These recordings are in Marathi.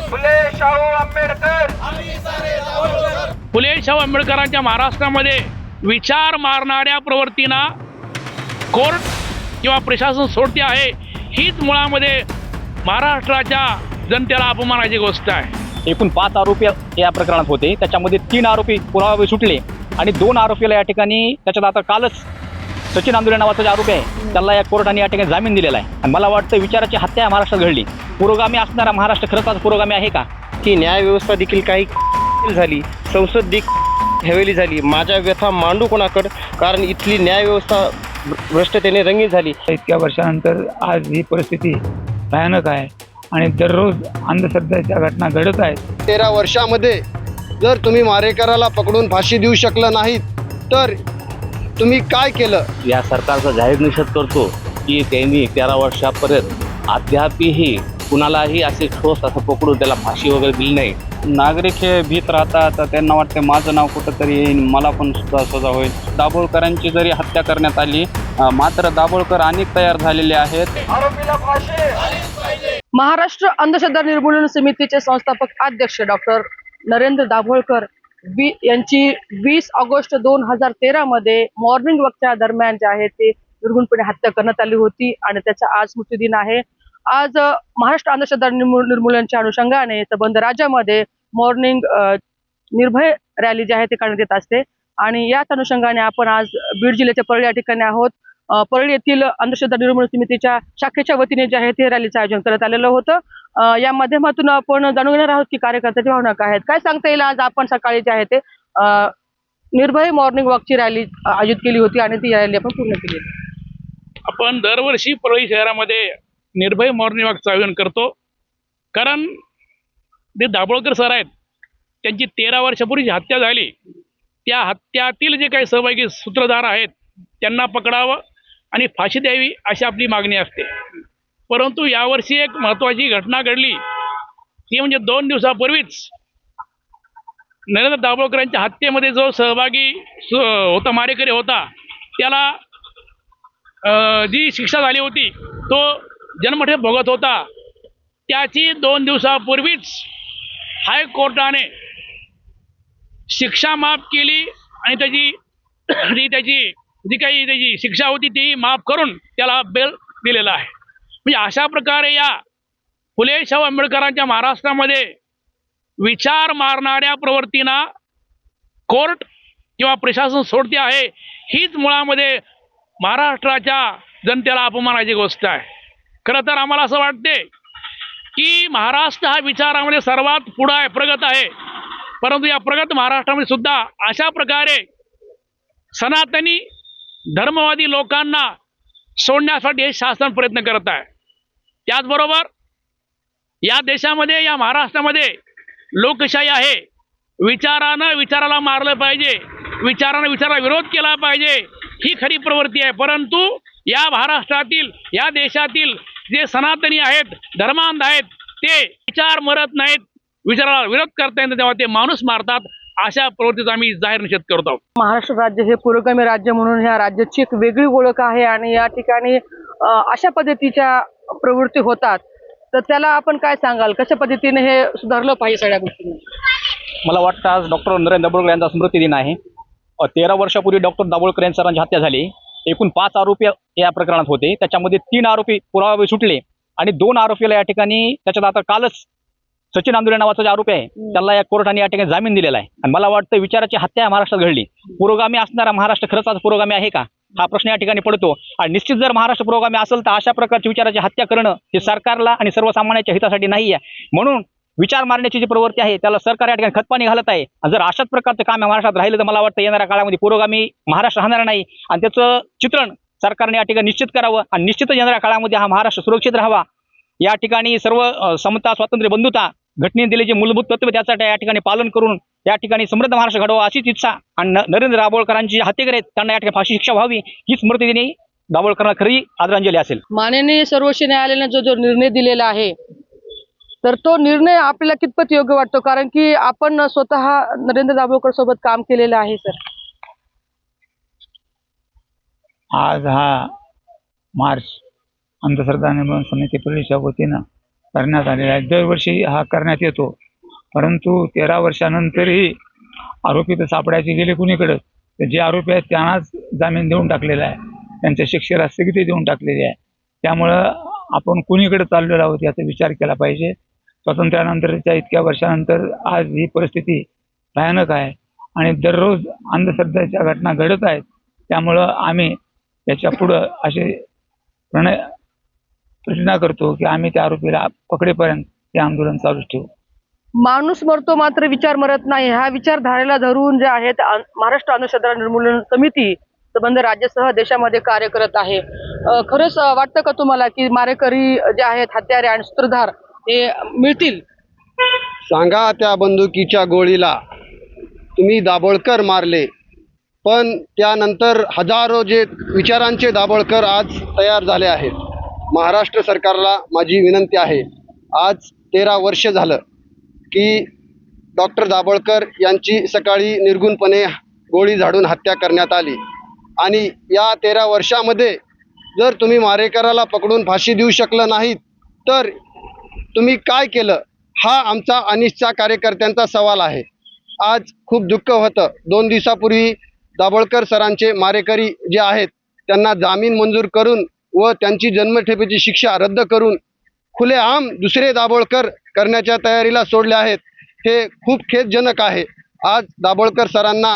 फुले शाहू आंबेडकरांच्या महाराष्ट्रामध्ये विचार मारणाऱ्या प्रवृत्तींना कोर्ट किंवा प्रशासन सोडते आहे, हीच मुळामध्ये महाराष्ट्राच्या जनतेला अपमानाची गोष्ट आहे. एकूण 5 आरोपी या प्रकरणात होते, त्याच्यामध्ये 3 आरोपी पुरावे सुटले आणि 2 आरोपीला या ठिकाणी त्याच्यात आता कालच सचिन आंदोले नावाचा जो आरोपी आहे त्याला या कोर्टाने या ठिकाणी जामीन दिलेला आहे. आणि मला वाटतं विचाराची हत्या या महाराष्ट्रात घडली. पुरोगामी असणारा महाराष्ट्र खरंच आज पुरोगामी आहे का? की न्याय व्यवस्था देखील काही झाली, संसद देखील हेवेली झाली. माझ्या व्यथा मांडू कोणाकडे, कारण इथली न्याय व्यवस्था भ्रष्टतेने रंगीत झाली. इतक्या वर्षानंतर आज ही परिस्थिती भयानक आहे आणि दररोज अंधश्रद्धेच्या घटना घडत आहेत. 13 वर्षामध्ये जर तुम्ही मारेकराला पकडून फाशी देऊ शकलं नाहीत तर तुम्ही काय केलं? या सरकारचा जाहीर निषेध करतो की त्यांनी 13 वर्षापर्यंत अद्यापही कुणालाही असे ठोस असं पकडून त्याला फाशी वगैरे दिली नाही. नागरिक हे भीत राहतात, त्यांना वाटते माझं नाव कुठंतरी येईल, मला पण सुद्धा सजा होईल. दाभोळकरांची जरी हत्या करण्यात आली, मात्र दाभोळकर अनेक तयार झालेले आहेत. महाराष्ट्र अंधश्रद्धा निर्मूलन समितीचे संस्थापक अध्यक्ष डॉक्टर नरेंद्र दाभोळकर यांची 20 ऑगस्ट 2013 मध्ये मॉर्निंग वॉकच्या दरम्यान जे आहे ते निर्घृणपणे हत्या करण्यात आली होती आणि त्याचा आज स्मृतिदिन आहे. आज महाराष्ट्र अंधश्रद्धा निर्मूलनाच्या अनुषंगाने संबंध राज्यामध्ये मॉर्निंग निर्भय रॅली जी आहे ते काढण्यात येत असते आणि याच अनुषंगाने आपण आज बीड जिल्ह्याच्या परळी या ठिकाणी आहोत. परळी येथील अंधश्रद्धा निर्मूलन समितीच्या शाखेच्या वतीने जे आहे ते रॅलीचं आयोजन करण्यात आलेलं होतं. या माध्यमातून आपण जाणून घेणार आहोत की कार्यकर्त्याची भावना काय आहेत, काय सांगता येईल. आज आपण सकाळी जे आहे ते निर्भय मॉर्निंग वॉकची रॅली आयोजित केली होती आणि ती रॅली आपण पूर्ण केली. आपण दरवर्षी परळी शहरामध्ये निर्भय मॉर्निंग वॉकचं आयोजन करतो, कारण ते दाभोळकर सर आहेत, त्यांची 13 वर्षापूर्वी हत्या झाली. त्या हत्यातील जे काही सहभागी सूत्रधार आहेत त्यांना पकडावं आणि फाशी द्यावी अशी आपली मागणी असते. परंतु यावर्षी एक महत्त्वाची घटना घडली, ती म्हणजे 2 दिवसापूर्वीच नरेंद्र दाभोळकरांच्या हत्येमध्ये जो सहभागी होता, मारेकरी होता, त्याला जी शिक्षा झाली होती तो जन्मठेप भोगत होता. त्याची 2 दिवसापूर्वीच हायकोर्टाने शिक्षा माफ केली आणि त्याची जी काही त्याची शिक्षा होती ती माफ करून त्याला बेल दिलेला आहे. म्हणजे अशा प्रकारे या फुले शाहू आंबेडकरांच्या महाराष्ट्रामध्ये विचार मारणाऱ्या प्रवृत्तींना कोर्ट किंवा प्रशासन सोडते आहे, हीच मुळामध्ये महाराष्ट्राच्या जनतेला अपमानाची गोष्ट आहे. खरं तर आम्हाला असं वाटते की महाराष्ट्र हा विचारामध्ये सर्वात पुढं आहे, प्रगत आहे. परंतु या प्रगत महाराष्ट्रामध्ये सुद्धा अशा प्रकारे सनातनी धर्मवादी लोकांना सोडण्यासाठी हे शासन प्रयत्न करत आहे. त्याचबरोबर या देशामध्ये, या महाराष्ट्रामध्ये लोकशाही आहे. विचारानं विचाराला मारलं पाहिजे, विचारानं विचाराला विरोध केला पाहिजे, ही खरी प्रवृत्ती आहे. परंतु या महाराष्ट्रातील, या देशातील जे सनातनी आहेत, धर्मांध आहेत, ते विचार मरत नाहीत, विचाराला विरोध करता येईल तेव्हा ते माणूस मारतात. अशा प्रवृत्तीचा आम्ही जाहीर निषेध करतो. महाराष्ट्र राज्य हे पुरोगामी राज्य म्हणून ह्या राज्याची एक वेगळी ओळख आहे आणि या ठिकाणी अशा पद्धतीच्या प्रवृत्ती होतात, तर त्याला आपण काय सांगाल, कशा पद्धतीने हे सुधारलं पाहिजे सगळ्या गोष्टींना? मला वाटतं आज डॉक्टर नरेंद्र दाभोळकर यांचा स्मृतिदिन आहे. 13 वर्षापूर्वी डॉक्टर दाभोळकर यांची हत्या झाली. एकूण 5 आरोपी या प्रकरणात होते, त्याच्यामध्ये 3 आरोपी पुरावे सुटले आणि 2 आरोपीला या ठिकाणी त्याच्यात आता कालच सचिन आंदोले नावाचा जो आरोपी आहे त्याला या कोर्टाने या ठिकाणी जामीन दिलेला आहे. आणि मला वाटतं विचाराची हत्या या महाराष्ट्रात घडली. पुरोगामी असणारा महाराष्ट्र खरंच आज पुरोगामी आहे का, हा प्रश्न या ठिकाणी पडतो. आणि निश्चित जर महाराष्ट्र पुरोगामी असेल तर अशा प्रकारची विचाराची हत्या करणं हे सरकारला आणि सर्वसामान्यांच्या हितासाठी नाही आहे. म्हणून विचार मारण्याची जी प्रवृत्ती आहे त्याला सरकार या ठिकाणी खतपाणी घालत आहे. आणि जर अशाच प्रकारचं काम या महाराष्ट्रात राहिलं तर मला वाटतं येणाऱ्या काळामध्ये पुरोगामी महाराष्ट्र राहणार नाही आणि त्याचं चित्रण सरकारने या ठिकाणी निश्चित करावं आणि निश्चितच येणाऱ्या काळामध्ये हा महाराष्ट्र सुरक्षित राहावा. या ठिकाणी सर्व समता, स्वातंत्र्य, बंधुता, घटनेने दिले जे मूलभूत तत्व त्याचं या ठिकाणी पालन करून या ठिकाणी समृद्ध महाराष्ट्र घडवा अशीच इच्छा. आणि नरेंद्र दाभोळकरांची हत्येकर आहेत त्यांना या ठिकाणी फाशी शिक्षा व्हावी, हीच स्मृतिदिनी दाभोळकरांना खरी आदरांजली असेल. माननीय सर्वोच्च न्यायालयाने जो निर्णय दिलेला आहे तर तो निर्णय आपल्याला कितपत योग्य वाटतो, कारण की आपण स्वतः नरेंद्र दाभोळकर सोबत काम केलेलं आहे. सर, आज हा मार्च अंधश्रद्धा निर्मूलन समिती परळीच्या वतीनं करण्यात आलेला आहे. दरवर्षी हा करण्यात येतो, परंतु 13 वर्षानंतरही आरोपी तर सापडायचे गेले कुणीकडं, तर जे आरोपी आहेत त्यांनाच जामीन देऊन टाकलेला आहे, त्यांच्या शिक्षेला स्थगिती देऊन टाकलेली आहे. त्यामुळं आपण कुणीकडे चाललेलो आहोत याचा विचार केला पाहिजे. स्वातंत्र्यानंतरच्या इतक्या वर्षानंतर आज ही परिस्थिती भयानक आहे आणि दररोज अंधश्रद्धेच्या घटना घडत आहेत. त्यामुळं आम्ही याच्या पुढं असे प्रतिज्ञा करतो की आम्ही त्या आरोपीला पकडेपर्यंत हे आंदोलन चालूच ठेवू. माणूस मरतो मात्र विचार मरत नाही, हा विचारधारेला धरून जे आहेत महाराष्ट्र अंधश्रद्धा निर्मूलन समिती संबंध राज्यासह देशामध्ये कार्य करत आहे. खरंच वाटतं का तुम्हाला की मारेकरी जे आहेत हत्यारे आणि सूत्रधार हे मिळतील? सांगा त्या बंदुकीच्या गोळीला तुम्ही दाभोळकर मारले, पण त्यानंतर हजारो जे विचारांचे दाभोळकर आज तयार झाले आहेत. महाराष्ट्र सरकारला माझी विनंती आहे, आज 13 वर्ष झालं की डॉक्टर दाभोळकर यांची सकाळी निर्गुणपणे गोळी झाडून हत्या करण्यात आली आणि या 13 वर्षामध्ये जर तुम्ही मारेकराला पकडून फाशी देऊ शकलं नाहीत तर तुम्ही काय केलं, हा आमचा अनिष्टच्या कार्यकर्त्यांचा सवाल आहे. आज खूप दुःख होतं. 2 दिवसापूर्वी दाभोळकर सरांचे मारेकरी जे आहेत त्यांना जामीन मंजूर करून व त्यांची जन्मठेपेची शिक्षा रद्द करून खुलेआम दुसरे दाभोळकर करण्याच्या तयारीला सोडले आहेत. हे खूप खेदजनक आहे. आज दाभोळकर सरांना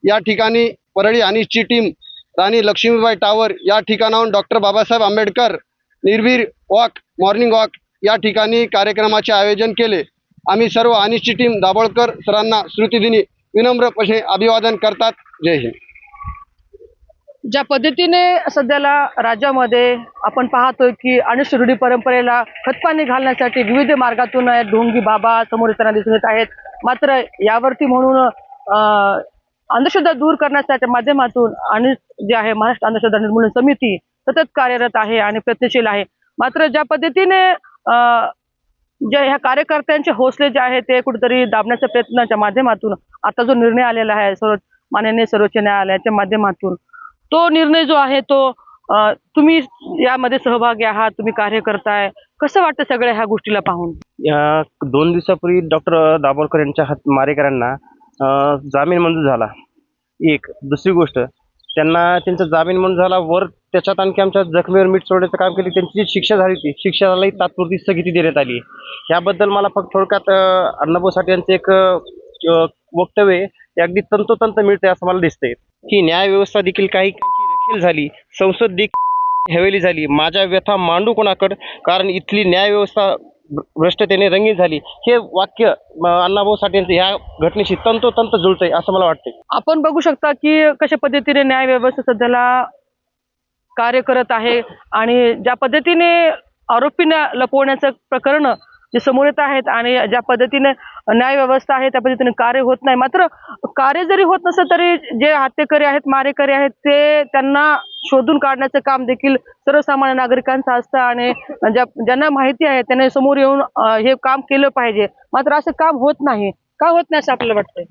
या ठिकाणी परळी अनिसची टीम राणी लक्ष्मीबाई टावर या ठिकाणाहून डॉक्टर बाबासाहेब आंबेडकर निर्भीड वॉक मॉर्निंग वॉक या ठिकाणी कार्यक्रमाचे आयोजन केले. आम्ही सर्व अनिसची टीम दाभोळकर सरांना स्मृतिदिनी विनम्रपणे अभिवादन करतात. जय हिंद. ज्या पद्धतीने सध्याला राज्यामध्ये आपण पाहतोय की अनिष्ट रूढी परंपरेला खतपाणी घालण्यासाठी विविध मार्गातून ढोंगी बाबा समोर येताना दिसून येत आहेत. मात्र यावरती म्हणून अंधश्रद्धा दूर करण्याच्या माध्यमातून आणि जे आहे महाराष्ट्र अंधश्रद्धा निर्मूलन समिती सतत कार्यरत आहे आणि प्रयत्नशील आहे. मात्र ज्या पद्धतीने ज्या ह्या कार्यकर्त्यांचे हौसले जे आहेत ते कुठेतरी दाबण्याच्या प्रयत्नाच्या माध्यमातून आता जो निर्णय आलेला आहे माननीय सर्वोच्च न्यायालयाच्या माध्यमातून, तो निर्णय जो आहे तो तुम्ही यामध्ये सहभागी आहात, तुम्ही कार्य करताय, कसं वाटतं सगळ्या ह्या गोष्टीला पाहून? या 2 दिवसापूर्वी डॉक्टर दाभोळकर यांच्या मारेकऱ्यांना जामीन मंजूर झाला. एक दुसरी गोष्ट, त्यांना त्यांचा जामीन मंजूर झाला, वर त्याच्यात आणखी आमच्या जखमीवर मीठ सोडण्याचं काम केलं. त्यांची जी शिक्षा झाली होती शिक्षालाही तात्पुरती स्थगिती देण्यात आली. याबद्दल मला फक्त थोडक्यात अण्णाभाऊ साठे यांचं एक वक्तव्य अगदी तंतोतंत मिळते असं मला दिसतंय की न्याय व्यवस्था देखील काही रखील झाली, संसद देखील हवेली झाली, माझ्या व्यथा मांडू कोणाकडे, कारण इथली न्याय व्यवस्था भ्रष्टतेने रंगीत झाली. हे वाक्य अण्णाभाऊ साठे यांचं ह्या घटनेशी तंतोतंत जुळतंय असं मला वाटतंय. आपण बघू शकता की कशा पद्धतीने न्याय व्यवस्था सध्याला कार्य करत आहे आणि ज्या पद्धतीने आरोपींना लपवण्याचं प्रकरण जे समोर येत आहेत आणि ज्या पद्धतीने न्याय व्यवस्था आहे त्या पद्धतीने कार्य होत नाही. मात्र कार्य जरी होत नसेल तरी जे हत्याकरी आहेत, मारेकरी आहेत, ते त्यांना शोधून काढण्याचं काम देखील सर्वसामान्य नागरिकांचं असतं आणि ज्यांना माहिती आहे त्यांनी समोर येऊन हे काम केलं पाहिजे. मात्र असं काम होत नाही. का होत नाही असं आपल्याला वाटतंय?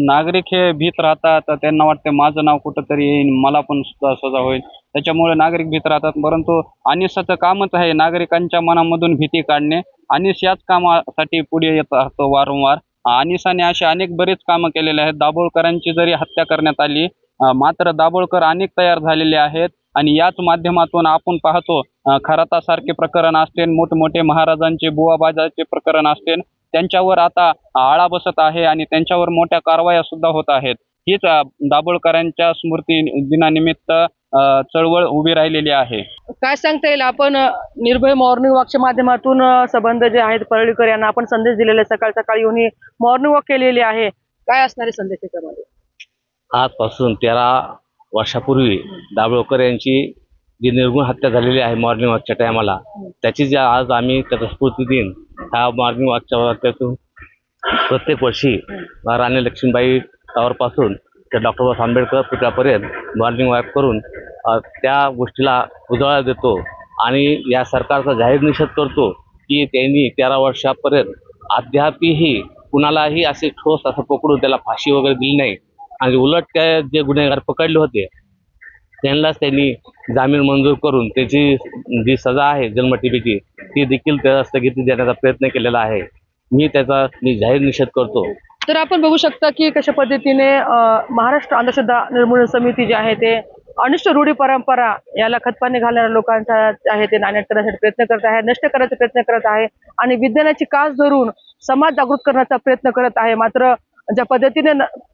नागरिक हे भीत राहतात, तर त्यांना वाटते माझं नाव कुठंतरी येईल, मला पण सुद्धा सजा होईल, त्याच्यामुळे नागरिक भीत राहतात. परंतु अनिसाचं कामच आहे नागरिकांच्या मनामधून भीती काढणे. अनिस याच कामासाठी पुढे येत राहतो वारंवार. अनिसाने असे अनेक बरेच कामं केलेले आहेत. दाभोळकरांची जरी हत्या करण्यात आली, मात्र दाभोळकर अनेक तयार झालेले आहेत आणि याच माध्यमातून आपण पाहतो खरातासारखे प्रकरण असतील, मोठमोठे महाराजांचे बुवाबाजाचे प्रकरण असतील, त्यांच्यावर आता आळा बसत आहे आणि त्यांच्यावर मोठ्या कारवाया सुद्धा होत आहेत. हीच दाभोळकरांच्या स्मृती दिनानिमित्त चळवळ उभी राहिलेली आहे. काय सांगता येईल? आपण निर्भय मॉर्निंग वॉकच्या माध्यमातून संबंध जे आहेत परळीकर यांना आपण संदेश दिलेले, सकाळ सकाळी येऊन मॉर्निंग वॉक केलेली आहे. काय असणारे संदेश त्याच्यामध्ये? आजपासून 13 वर्षापूर्वी दाभोळकर यांची जी निर्गुण हत्या झालेली आहे मॉर्निंग वॉकच्या टायमाला, त्याची जी आज आम्ही त्याचा स्मृती दिन ह्या मॉर्निंग वॉकच्या वाक्यातून प्रत्येक वर्षी राणी लक्ष्मीबाई टावरपासून ते डॉक्टर बाबासाहेब आंबेडकर पुतळ्यापर्यंत मॉर्निंग वॉक करून त्या गोष्टीला उजाळा देतो आणि या सरकारचा जाहीर निषेध करतो की त्यांनी 13 वर्षापर्यंत अद्यापही कुणालाही असे ठोस असं पकडून त्याला फाशी वगैरे दिली नाही आणि उलट त्या जे गुन्हेगार पकडले होते त्यांनाच त्यांनी जामीन मंजूर करून त्याची जी सजा आहे जन्मठेपेची ती देखील त्याला स्थगिती देण्याचा प्रयत्न केलेला आहे. मी जाहीर निषेध करतो. तर आपण बघू शकता की कशा पद्धतीने महाराष्ट्र अंधश्रद्धा निर्मूलन समिती जी आहे ते अनिष्ट रूढी परंपरा याला खतपाणी घालणाऱ्या लोकांचा आहे ते नायनाट करण्यासाठी प्रयत्न करत आहे, नष्ट करण्याचा प्रयत्न करत आहे आणि विज्ञानाची कास धरून समाज जागृत करण्याचा प्रयत्न करत आहे. मात्र ज्या पद्धतीने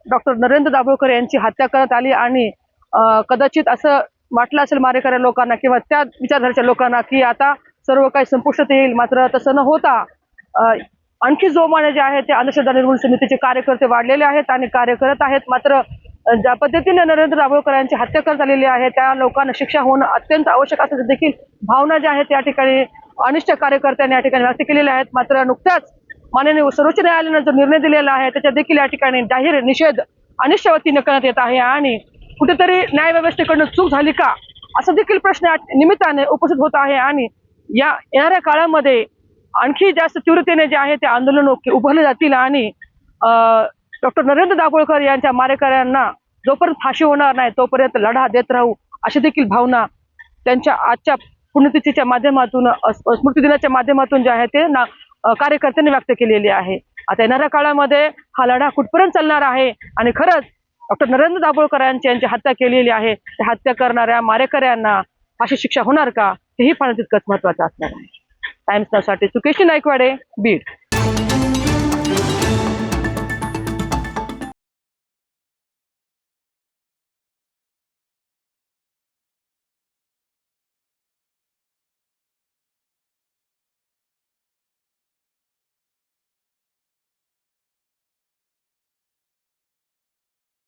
डॉक्टर नरेंद्र दाभोळकर यांची हत्या करण्यात आली आणि कदाचित असं वाटलं असेल मारेकऱ्या लोकांना किंवा त्या विचारधारेच्या लोकांना की आता सर्व काही संपुष्टात येईल, मात्र तसं न होता आणखी जोमाने जे आहे ते अंधश्रद्धा निर्मूलन समितीचे कार्यकर्ते वाढलेले आहेत आणि कार्य करत आहेत. मात्र ज्या पद्धतीने नरेंद्र दाभोळकर यांची हत्या करण्यात आलेली आहे त्या लोकांना शिक्षा होणं अत्यंत आवश्यक असल्याचं देखील भावना ज्या आहेत या ठिकाणी अनिष्ट कार्यकर्त्यांनी या ठिकाणी व्यक्त केलेल्या आहेत. मात्र नुकत्याच माननीय सर्वोच्च न्यायालयाने जो निर्णय दिलेला आहे त्याच्या देखील या ठिकाणी जाहीर निषेध अनिष्ट वतीने करण्यात येत आहे आणि कुठेतरी न्याय व्यवस्थेकडून चूक झाली का असा देखील प्रश्न या निमित्ताने उपस्थित होत आहे आणि या येणाऱ्या काळामध्ये आणखी जास्त तीव्रतेने जे आहे ते आंदोलन उभारले जातील आणि डॉक्टर नरेंद्र दाभोळकर यांच्या मारेकऱ्यांना जोपर्यंत फाशी होणार नाही तोपर्यंत लढा देत राहू अशी देखील भावना त्यांच्या आजच्या पुण्यतिथीच्या माध्यमातून स्मृती दिनाच्या माध्यमातून जे आहे ते कार्यकर्त्यांनी व्यक्त केलेली आहे. आता येणाऱ्या काळामध्ये हा लढा कुठपर्यंत चालणार आहे आणि खरंच डॉक्टर नरेंद्र दाभोळकर यांची हत्या केलेली आहे त्या हत्या करणाऱ्या मारेकऱ्यांना फाशी शिक्षा होणार का हेही पाहणं तितकंच महत्त्वाचं असणार आहे. टाइम्स नाऊसाठी सुकेशी नाईकवाडे, बीड.